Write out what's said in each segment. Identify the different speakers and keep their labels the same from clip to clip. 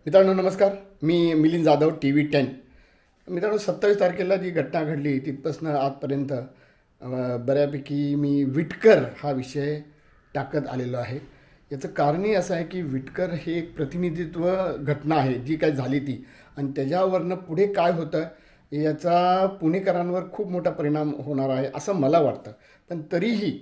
Speaker 1: मित्रांनो नमस्कार. मी मिलिंद जाधव TV10. मित्रांनो 27 तारखेला जी घटना घडली तिथपासून आजपर्यंत बऱ्यापैकी मी विटकर हा विषय टाकत आलेलो आहे. याचं कारणही असं आहे की विटकर हे एक प्रतिनिधित्व घटना आहे जी काय झाली ती, आणि त्याच्यावरनं पुढे काय होतं याचा पुणेकरांवर खूप मोठा परिणाम होणार आहे असं मला वाटतं. पण तरीही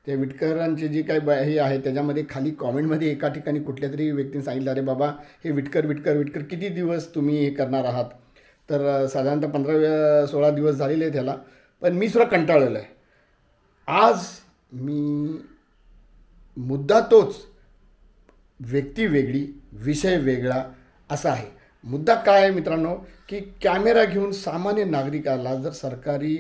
Speaker 1: ते विटकरांचे जे काय हे आहे त्याच्यामध्ये खाली कॉमेंटमध्ये एका ठिकाणी कुठल्या तरी व्यक्तीने सांगितलं, अरे बाबा हे विटकर विटकर विटकर किती दिवस तुम्ही हे करणार आहात. तर साधारणतः 15-16 दिवस झालेले आहेत त्याला. पण मी सुद्धा कंटाळलेलो आहे. आज मी मुद्दा तोच, व्यक्ती वेगळी विषय वेगळा असा आहे. मुद्दा काय आहे मित्रांनो, की कॅमेरा घेऊन सामान्य नागरिकाला जर सरकारी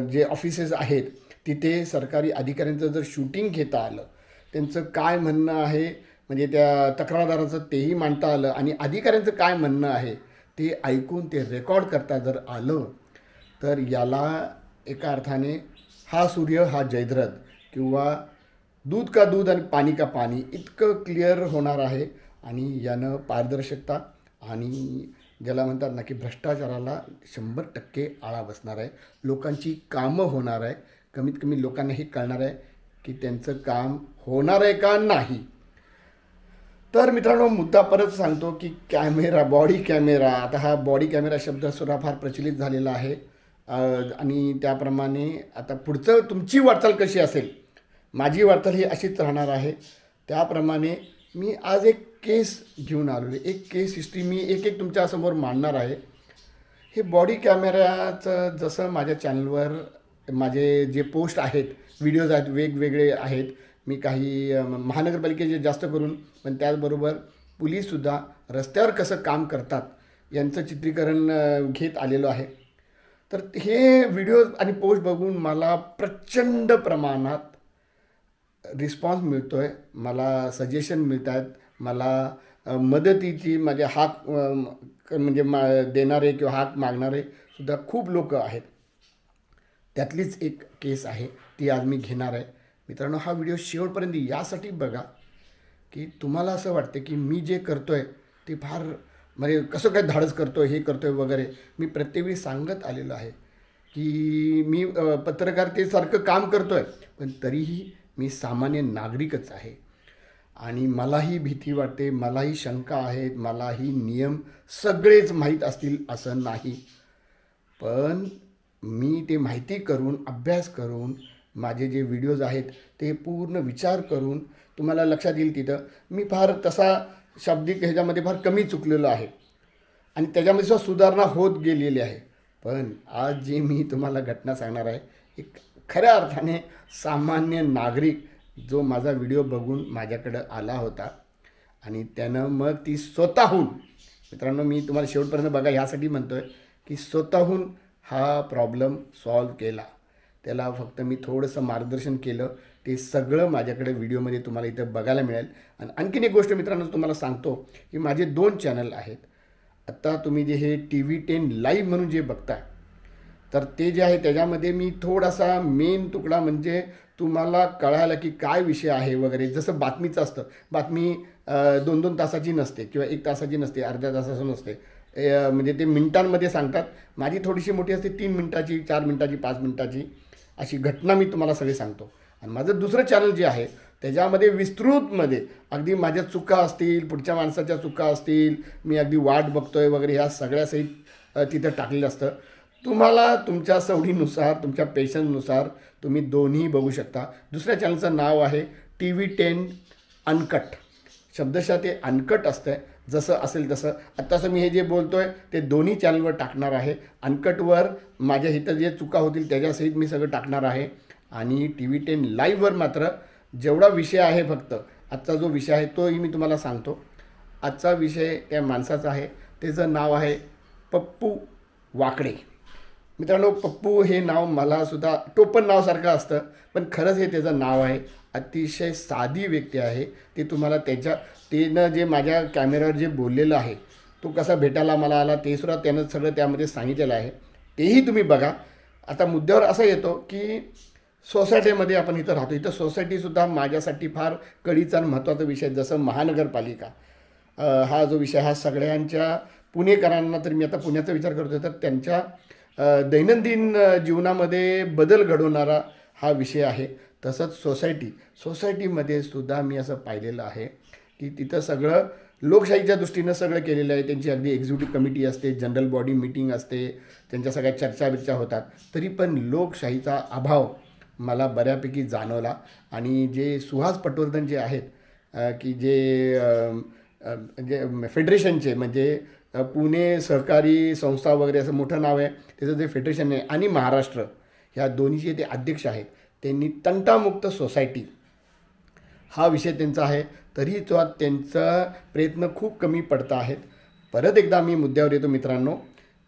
Speaker 1: जे ऑफिसेस आहेत तिथे सरकारी अधिकाऱ्यांचं जर शूटिंग घेता आलं, त्यांचं काय म्हणणं आहे म्हणजे त्या तक्रारदाराचं तेही मांडता आलं, आणि अधिकाऱ्यांचं काय म्हणणं आहे ते ऐकून ते रेकॉर्ड करता जर आलं, तर याला एका अर्थाने हा सूर्य हा जयद्रथ किंवा दूध का दूध आणि पाणी का पाणी इतकं क्लिअर होणार आहे. आणि यानं पारदर्शकता आणि ज्याला म्हणतात ना की भ्रष्टाचाराला 100% आळा बसणार आहे. लोकांची कामं होणार आहे. कमीत कमी लोकांना हे कळणार आहे की त्यांचं काम होणार आहे का नाही. तर मित्रांनो मुद्दा परत सांगतो की कॅमेरा, बॉडी कॅमेरा. आता हा बॉडी कॅमेरा शब्दसुद्धा फार प्रचलित झालेला आहे. आणि त्याप्रमाणे आता पुढचं तुमची वाटचाल कशी असेल, माझी वाटचाल ही अशीच राहणार आहे. त्याप्रमाणे मी आज एक केस घेऊन आलो आहे. एक केस हिस्ट्री मी एक तुमच्यासमोर मांडणार आहे. हे बॉडी कॅमेऱ्याचं जसं माझ्या चॅनलवर माझे जे पोस्ट आहेत, व्हिडिओज आहेत, वेगवेगळे आहेत. मी काही महानगरपालिकेचे जास्त करून, पण त्याचबरोबर पोलीससुद्धा रस्त्यावर कसं काम करतात यांचं चित्रीकरण घेत आलेलो आहे. तर हे व्हिडिओ आणि पोस्ट बघून मला प्रचंड प्रमाणात रिस्पॉन्स मिळतो आहे. मला सजेशन मिळत आहेत. मला मदतीची माझे हाक म्हणजे देणारे किंवा हाक मागणारे सुद्धा खूप लोक आहेत. त्यातलीच एक केस आहे, ती आज मी घेणार आहे. मित्रांनो हा व्हिडिओ शेवटपर्यंत यासाठी बघा की तुम्हाला असं वाटतं की मी जे करतो आहे ते फार म्हणजे कसं काय धाडस करतो आहे, हे करतो आहे वगैरे. मी प्रत्येक वेळी सांगत आलेलो आहे की मी पत्रकारितेसारखं काम करतो आहे, पण तरीही मी सामान्य नागरिकच आहे. आणि मलाही भीती वाटते, मलाही शंका आहेत, मलाही नियम सगळेच माहीत असतील असं नाही. पण मी ते माहिती करून, अभ्यास करून, माझे जे व्हिडिओज आहेत ते पूर्ण विचार करून तुम्हाला लक्षात येईल तिथं मी फार तसा शाब्दिक ह्याच्यामध्ये फार कमी चुकलेलो आहे आणि त्याच्यामध्ये सुद्धा सुधारणा होत गेलेली आहे. पण आज जे मी तुम्हाला घटना सांगणार आहे, एक खऱ्या अर्थाने सामान्य नागरिक जो माझा व्हिडिओ बघून माझ्याकडं आला होता आणि त्यानं मग ती स्वतःहून, मित्रांनो मी तुम्हाला शेवटपर्यंत बघा ह्यासाठी म्हणतो आहे की स्वतःहून हा प्रॉब्लेम सॉल्व केला. त्याला फक्त मी थोडंसं मार्गदर्शन केलं. ते सगळं माझ्याकडे व्हिडिओमध्ये तुम्हाला इथं बघायला मिळेल. आणि आणखीन एक गोष्ट मित्रांनो तुम्हाला सांगतो की माझे 2 चॅनल आहेत. आत्ता तुम्ही जे हे TV10 लाईव्ह म्हणून जे बघताय, तर ते जे आहे त्याच्यामध्ये मी थोडासा मेन तुकडा म्हणजे तुम्हाला कळायला की काय विषय आहे वगैरे. जसं बातमीचं असतं, बातमी 2-2 तासाची नसते किंवा 1 तासाची नसते, अर्ध्या तासाचं नसते. म्हणजे ते मिनिटांमध्ये सांगतात. माझी थोडीशी मोठी असते, 3 मिनिटाची, 4 मिनिटाची, 5 मिनिटाची अशी घटना मी तुम्हाला सगळे सांगतो. आणि माझं दुसरं चॅनल जे आहे त्याच्यामध्ये विस्तृतमध्ये अगदी माझ्या चुका असतील, पुढच्या माणसाच्या चुका असतील, मी अगदी वाट बघतोय वगैरे ह्या सगळ्या सहित तिथं टाकलेलं असतं. तुम्हाला तुमच्या सवडीनुसार, तुमच्या पेशन्सनुसार तुम्ही दोन्ही बघू शकता. दुसऱ्या चॅनलचं नाव आहे TV10 अनकट. शब्दशः ते अनकट असतं, जसं असेल तसं. आत्ताचं मी हे जे बोलतो आहे ते दोन्ही चॅनलवर टाकणार आहे. अनकटवर माझ्या इथं जे चुका होतील त्याच्यासहित मी सगळं टाकणार आहे. आणि TV10 लाईव्हवर मात्र जेवढा विषय आहे, फक्त आजचा जो विषय आहे तोही मी तुम्हाला सांगतो. आजचा विषय त्या माणसाचा आहे, त्याचं नाव आहे पप्पू वाकडे. मित्रांनो पप्पू हे नाव मलासुद्धा टोपण नावासारखं असतं, पण खरंच हे त्याचं नाव आहे. अतिशय साधी व्यक्ती आहे. ते तुम्हाला त्यानं जे माझ्या कॅमेऱ्यावर जे बोललेलं आहे, तो कसा भेटायला मला आला ते सुद्धा त्यानं सगळं त्यामध्ये सांगितलेलं आहे. तेही तुम्ही बघा. आता मुद्द्यावर असा येतो की सोसायटीमध्ये आपण इथं राहतो. इथं सोसायटीसुद्धा माझ्यासाठी फार कळीचा आणि महत्त्वाचा विषय. जसं महानगरपालिका हा जो विषय हा सगळ्यांच्या पुणेकरांना, तर मी आता पुण्याचा विचार करतो, तर त्यांच्या दैनंदिन जीवनामध्ये बदल घडवणारा हा विषय आहे. तसंच सोसायटीमध्ये सुद्धा मी असं पाहिलेलं आहे की तिथं सगळं लोकशाहीच्या दृष्टीनं सगळं केलेलं आहे. त्यांची अगदी एक्झिक्युटिव्ह कमिटी असते, जनरल बॉडी मीटिंग असते, त्यांच्या सगळ्या चर्चा होतात. तरी पण लोकशाहीचा अभाव मला बऱ्यापैकी जाणवला. आणि जे सुहास पटवर्धन जे आहेत की जे फेडरेशनचे, म्हणजे पुणे सहकारी संस्था वगैरे असं मोठं नाव आहे त्याचं जे फेडरेशन आहे, आणि महाराष्ट्र, ह्या दोन्हीचे ते अध्यक्ष आहेत. त्यांनी तंटामुक्त सोसायटी हा विषय त्यांचा आहे, तरी तो त्यांचा प्रयत्न खूप कमी पडत आहेत. परत एकदा मी मुद्द्यावर येतो मित्रांनो,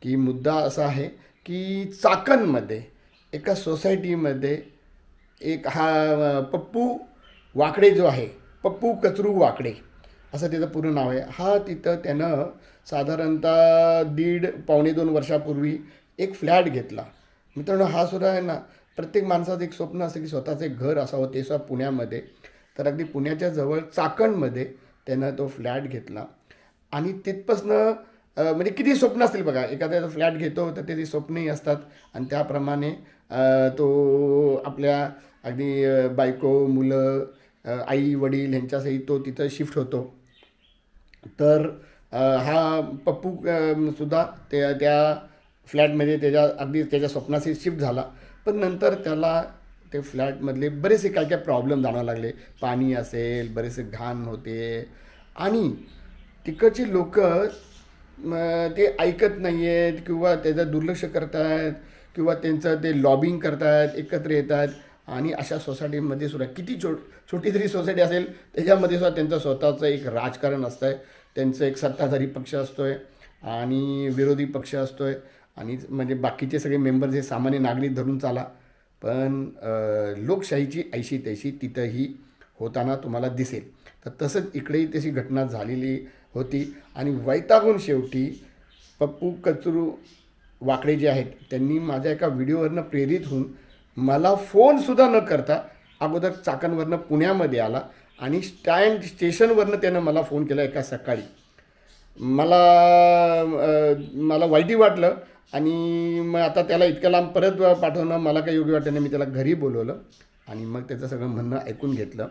Speaker 1: की मुद्दा असा आहे की चाकणमध्ये एका सोसायटीमध्ये एक हा पप्पू वाकडे जो आहे, पप्पू कचरू वाकडे असं त्याचं पूर्ण नाव आहे, हा तिथं त्यानं साधारणतः 1.5-2 वर्षापूर्वी एक फ्लॅट घेतला. मित्रांनो, हा सुद्धा आहे ना, प्रत्येक माणसाचं एक स्वप्न असतं की स्वतःचं एक घर असावं, ते सुद्धा पुण्यामध्ये. तर अगदी पुण्याच्या जवळ चाकणमध्ये त्यानं तो फ्लॅट घेतला. आणि तिथपासनं म्हणजे किती स्वप्न असतील बघा, एखाद्याचा फ्लॅट घेतो तर त्याची स्वप्नही असतात, आणि त्याप्रमाणे तो आपल्या अगदी बायको, मुलं, आई वडील ह्यांच्यासहित तो तिथं शिफ्ट होतो. तर हा पप्पू सुद्धा त्या फ्लॅटमध्ये त्याच्या स्वप्नाशी शिफ्ट झाला. पण नंतर त्याला ते फ्लॅटमधले बरेचसे काय काय प्रॉब्लेम जाणवायला लागले. पाणी असेल, बरेचसे घाण होते, आणि तिकडची लोक ते ऐकत नाही आहेत किंवा त्याचं दुर्लक्ष करत आहेत, किंवा त्यांचं ते लॉबिंग करत आहेत, एकत्र येत आहेत. आणि अशा सोसायटीमध्ये सुद्धा किती छोटी जरी सोसायटी असेल त्याच्यामध्ये सुद्धा त्यांचं स्वतःचं एक राजकारण असतं आहे. त्यांचं एक सत्ताधारी पक्ष असतो आहे आणि विरोधी पक्ष असतो आहे, आणि म्हणजे बाकीचे सगळे मेंबर्स हे सामान्य नागरिक धरून चाला. पण लोकशाहीची ऐशी तैशी तिथंही होताना तुम्हाला दिसेल. तर तसंच इकडेही तशी घटना झालेली होती. आणि वैतागून शेवटी पप्पू कचरू वाकडे जे आहेत त्यांनी माझ्या एका व्हिडिओवरनं प्रेरित होऊन मला फोनसुद्धा न करता अगोदर चाकणवरनं पुण्यामध्ये आला, आणि स्टेशनवरनं त्यानं मला फोन केला एका सकाळी. मला वाईटही वाटलं, आणि मग आता त्याला इतक्या लांब परत पाठवणं मला काही योग्य वाटलं नाही. मी त्याला घरी बोलवलं आणि मग त्याचं सगळं म्हणणं ऐकून घेतलं.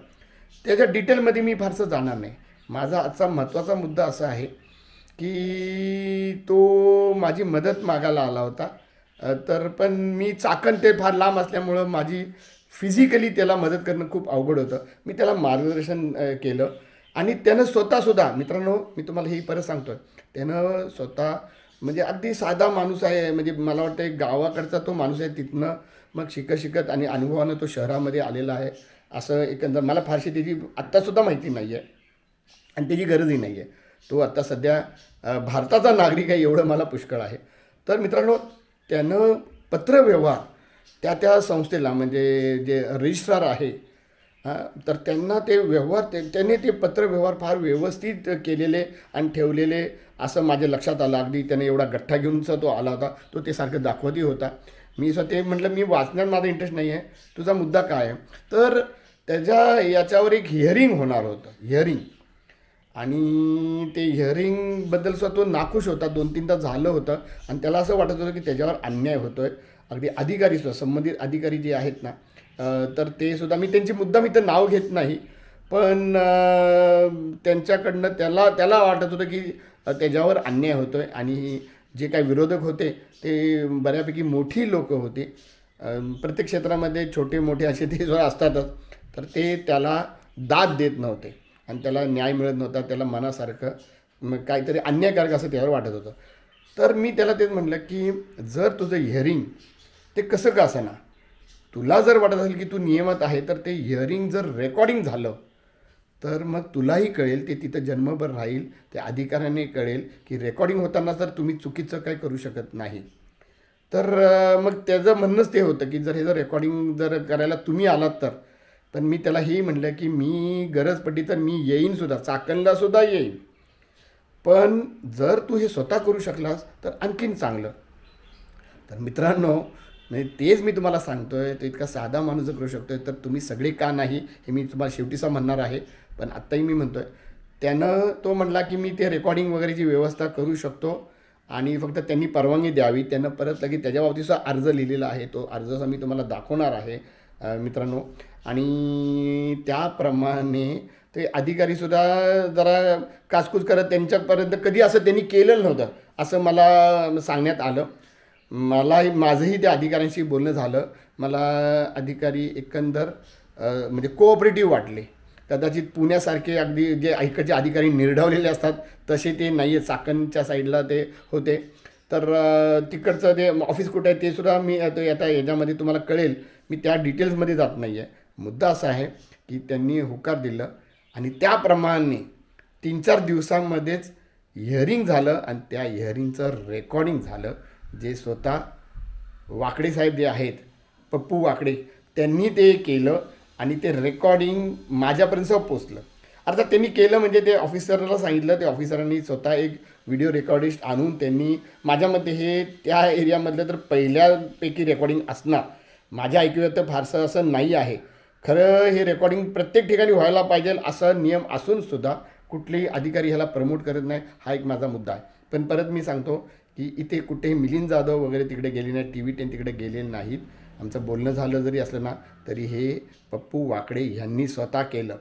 Speaker 1: त्याच्या डिटेलमध्ये मी फारसं जाणार नाही. माझा आजचा महत्त्वाचा मुद्दा असा आहे की तो माझी मदत मागायला आला होता. तर पण मी चाकण ते फार लांब असल्यामुळं माझी फिजिकली त्याला मदत करणं खूप अवघड होतं. मी त्याला मार्गदर्शन केलं, आणि त्यानं स्वतःसुद्धा, मित्रांनो मी तुम्हाला हे परत सांगतो आहे, त्यानं स्वतः म्हणजे अगदी साधा माणूस आहे, म्हणजे मला वाटतं एक गावाकडचा तो माणूस आहे. तिथनं मग शिकत आणि अनुभवानं तो शहरामध्ये आलेला आहे. असं एकंदर मला फारशी त्याची आत्तासुद्धा माहिती नाही आहे, आणि त्याची गरजही नाही आहे. तो आत्ता सध्या भारताचा नागरिक आहे एवढं मला पुष्कळ आहे. तर मित्रांनो, त्यानं पत्रव्यवहार त्या संस्थेला, म्हणजे जे रजिस्ट्रार आहे, तर त्यांना ते व्यवहार त्यांनी ते पत्रव्यवहार फार व्यवस्थित केलेले आणि ठेवलेले असं माझ्या लक्षात आलं. अगदी त्याने एवढा गठ्ठा घेऊनचा तो आला होता, तो ते सारखं दाखवतही होता. मी ते म्हटलं मी वाचण्यात माझा इंटरेस्ट नाही आहे, तुझा मुद्दा काय आहे. तर याच्यावर एक हिअरिंग होणार होतं, हिअरिंग. आणि ते हिअरिंगबद्दल सुद्धा तो नाखुश होता. 2-3 तास झालं होतं, आणि त्याला असं वाटत होतं की त्याच्यावर अन्याय होतो आहे. अगदी अधिकारीसुद्धा, संबंधित अधिकारी जे आहेत ना, तर ते सुद्धा, मी त्यांची मुद्दाम इथं नाव घेत नाही, पण त्यांच्याकडनं त्याला वाटत होतं की त्याच्यावर अन्याय होतो आहे. आणि जे काही विरोधक होते ते बऱ्यापैकी मोठी लोकं होती. प्रत्येक क्षेत्रामध्ये छोटे मोठे असे ते सुद्धा असतातच. तर ते त्याला दाद देत नव्हते, आणि त्याला न्याय मिळत नव्हता. त्याला मनासारखं काहीतरी अन्यायकारक असं त्यावर वाटत होतं. तर मी त्याला तेच म्हटलं की जर तुझं हिअरिंग ते कसं का असेना, तुला जर वाटत असेल की तू नियमात आहे, तर ते हिअरिंग जर रेकॉर्डिंग झालं तर मग तुलाही कळेल, ते तिथं जन्मभर राहील. त्या अधिकाऱ्याने कळेल की रेकॉर्डिंग होताना तर तुम्ही चुकीचं काही करू शकत नाही. तर मग त्याचं म्हणणंच ते होतं की जर हे रेकॉर्डिंग जर करायला तुम्ही आलात तर. पण मी त्याला हेही म्हटलं की मी गरज पडली तर मी येईनसुद्धा, चाकणलासुद्धा येईन. पण जर तू हे स्वतः करू शकलास तर आणखीन चांगलं. तर मित्रांनो, म्हणजे तेच मी तुम्हाला सांगतो आहे, तो इतका साधा माणूस जर करू शकतो आहे तर तुम्ही सगळे का नाही, हे मी तुम्हाला शेवटीचा म्हणणार आहे. पण आत्ताही मी म्हणतो आहे, त्यानं तो म्हणला की मी ते रेकॉर्डिंग वगैरेची व्यवस्था करू शकतो आणि फक्त त्यांनी परवानगी द्यावी. त्यानं परत लगेच त्याच्या बाबतीचा अर्ज लिहिलेला आहे. तो अर्ज मी तुम्हाला दाखवणार आहे मित्रांनो. आणि त्याप्रमाणे ते अधिकारीसुद्धा जरा कासकूस करत त्यांच्यापर्यंत कधी असं त्यांनी केलेलं नव्हतं असं मला सांगण्यात आलं. माझंही त्या अधिकाऱ्यांशी बोलणं झालं. मला अधिकारी एकंदर म्हणजे कोऑपरेटिव्ह वाटले. कदाचित पुण्यासारखे अगदी जे इकडचे अधिकारी निर्ढवलेले असतात तसे ते नाही आहेत. चाकणच्या साईडला ते होते. तर तिकडचं ते ऑफिस कुठं आहे ते सुद्धा मी आता याच्यामध्ये तुम्हाला कळेल. मी त्या डिटेल्समध्ये जात नाही आहे. मुद्दा असा आहे की त्यांनी होकार दिलं आणि त्याप्रमाणे 3-4 दिवसांमध्येच हिअरिंग झालं आणि त्या हिअरिंगचं रेकॉर्डिंग झालं. जे स्वतः वाकडे साहेब जे आहेत, पप्पू वाकडे, त्यांनी ते केलं आणि ते रेकॉर्डिंग माझ्यापर्यंत पोचलं. अर्थात त्यांनी केलं म्हणजे ते ऑफिसरला सांगितलं. ते ऑफिसरांनी स्वतः एक व्हिडिओ रेकॉर्डिस्ट आणून त्यांनी माझ्या मते हे त्या एरियामधलं तर पहिल्यापैकी रेकॉर्डिंग असणार. माझ्या ऐकूयात तर फारसं असं नाही आहे. खरं हे रेकॉर्डिंग प्रत्येक ठिकाणी व्हायला पाहिजे असा नियम असूनसुद्धा कुठलेही अधिकारी ह्याला प्रमोट करत नाही. हा एक माझा मुद्दा आहे. पण परत मी सांगतो की इथे कुठेही मिलिंद जाधव वगैरे तिकडे गेले नाहीत, TV10 तिकडे गेलेले नाहीत. आमचं बोलणं झालं जरी असलं ना तरी हे पप्पू वाकडे यांनी स्वतः केलं.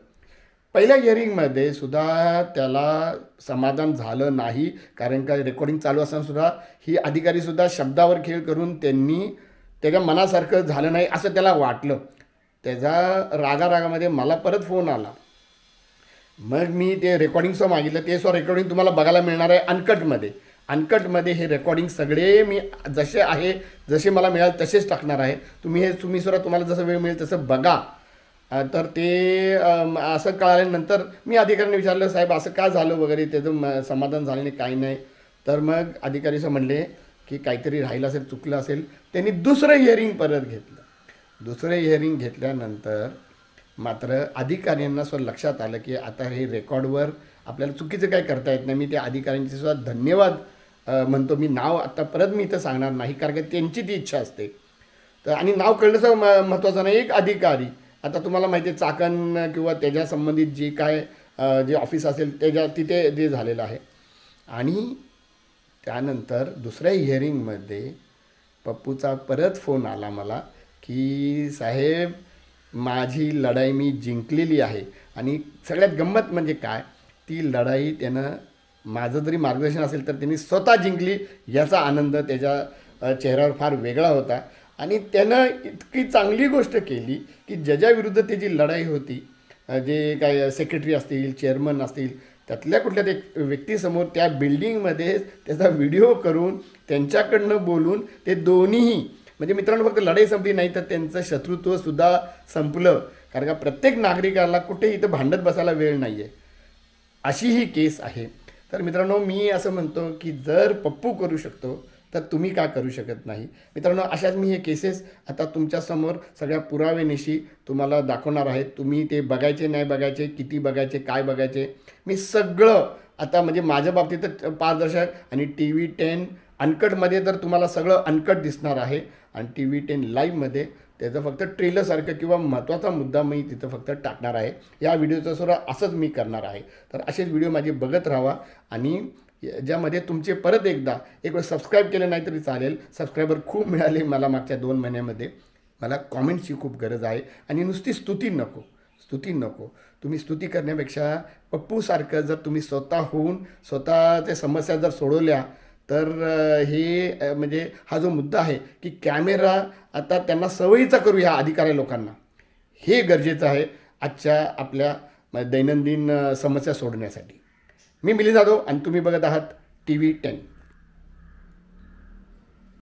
Speaker 1: पहिल्या हिअरिंगमध्ये सुद्धा त्याला समाधान झालं नाही. कारण का रेकॉर्डिंग चालू असतानासुद्धा ही अधिकारीसुद्धा शब्दावर खेळ करून त्यांनी त्याच्या मनासारखं झालं नाही असं त्याला वाटलं. त्याच्या रागारागामध्ये मला परत फोन आला. मग मी ते रेकॉर्डिंगचं मागितलं. ते रेकॉर्डिंग तुम्हाला बघायला मिळणार आहे अनकटमध्ये हे रेकॉर्डिंग सगळे मी जसे आहे जसे मला मिळाले तसेच टाकणार आहे. तुम्ही सुद्धा तुम्हाला जसं वेळ मिळेल तसं बघा. तर ते असं कळाल्यानंतर मी अधिकाऱ्यांनी विचारलं, साहेब असं का झालं वगैरे, त्याचं समाधान झालं नाही काही नाही. तर मग अधिकारीचं म्हणले की काहीतरी राहिलं असेल, चुकलं असेल. त्यांनी दुसरं हिअरिंग परत घेतलं. दुसरं हिअरिंग घेतल्यानंतर मात्र अधिकाऱ्यांना लक्षात आलं की आता हे रेकॉर्डवर आपल्याला चुकीचं काय करता येत नाही. मी त्या अधिकाऱ्यांचे सुद्धा धन्यवाद म्हणतो. मी नाव आता परत मी इथं सांगणार नाही कारण की त्यांची ती इच्छा असते. तर आणि नाव कळणंच महत्त्वाचं नाही. एक अधिकारी आता तुम्हाला माहिती आहे चाकण किंवा त्याच्या संबंधित जे काय जे ऑफिस असेल तिथे जे झालेलं आहे. आणि त्यानंतर दुसऱ्या हिअरिंगमध्ये पप्पूचा परत फोन आला मला की साहेब माझी लढाई मी जिंकलेली आहे. आणि सगळ्यात गंमत म्हणजे काय, ती लढाई त्यानं माझं जरी मार्गदर्शन असेल तर त्यांनी स्वतः जिंकली याचा आनंद त्याच्या चेहऱ्यावर फार वेगळा होता. आणि त्यानं इतकी चांगली गोष्ट केली की ज्याच्याविरुद्ध त्याची लढाई होती, जे काय सेक्रेटरी असतील, चेअरमन असतील, त्यातल्या कुठल्या एक व्यक्तीसमोर त्या बिल्डिंगमध्ये त्याचा व्हिडिओ करून त्यांच्याकडनं बोलून ते दोन्हीही म्हणजे मित्रांनो फक्त लढाई संपली नाही तर त्यांचं शत्रुत्वसुद्धा संपलं. कारण का प्रत्येक नागरिकाला कुठे इथं भांडत बसायला वेळ नाही आहे, अशी ही केस आहे. तर मित्रांनो मी असं म्हणतो की जर पप्पू करू शकतो तर तुम्ही का करू शकत नाही. मित्रांनो अशाच मी हे केसेस आता तुमच्यासमोर सगळ्या पुरावेनिशी तुम्हाला दाखवणार आहे. तुम्ही ते बघायचे नाही बघायचे, किती बघायचे, काय बघायचे, मी सगळं आता म्हणजे माझ्या बाबतीत तर पारदर्शक. आणि TV10 अनकटमध्ये तर तुम्हाला सगळं अनकट दिसणार आहे. आणि TV10 लाईव्हमध्ये त्याचं फक्त ट्रेलरसारखं किंवा महत्त्वाचा मुद्दा मी तिथं फक्त टाकणार आहे. या व्हिडिओचं सुद्धा असंच मी करणार आहे. तर असेच व्हिडिओ माझे बघत राहा. आणि ज्यामध्ये तुमचे परत एकदा एक वेळ सबस्क्राईब केलं नाही तरी चालेल. सबस्क्रायबर खूप मिळाले मला मागच्या 2 महिन्यामध्ये. मला कॉमेंट्सची खूप गरज आहे. आणि नुसती स्तुती नको. तुम्ही स्तुती करण्यापेक्षा पप्पूसारखं जर तुम्ही स्वतः होऊन स्वतःच्या समस्या जर सोडवल्या तर हे म्हणजे हा जो मुद्दा आहे की कॅमेरा आता त्यांना सवयीचा करू ह्या अधिकारी लोकांना, हे गरजेचं आहे आजच्या आपल्या दैनंदिन समस्या सोडण्यासाठी. मी मिलिंद जाधव आणि तुम्ही बघत आहात TV10.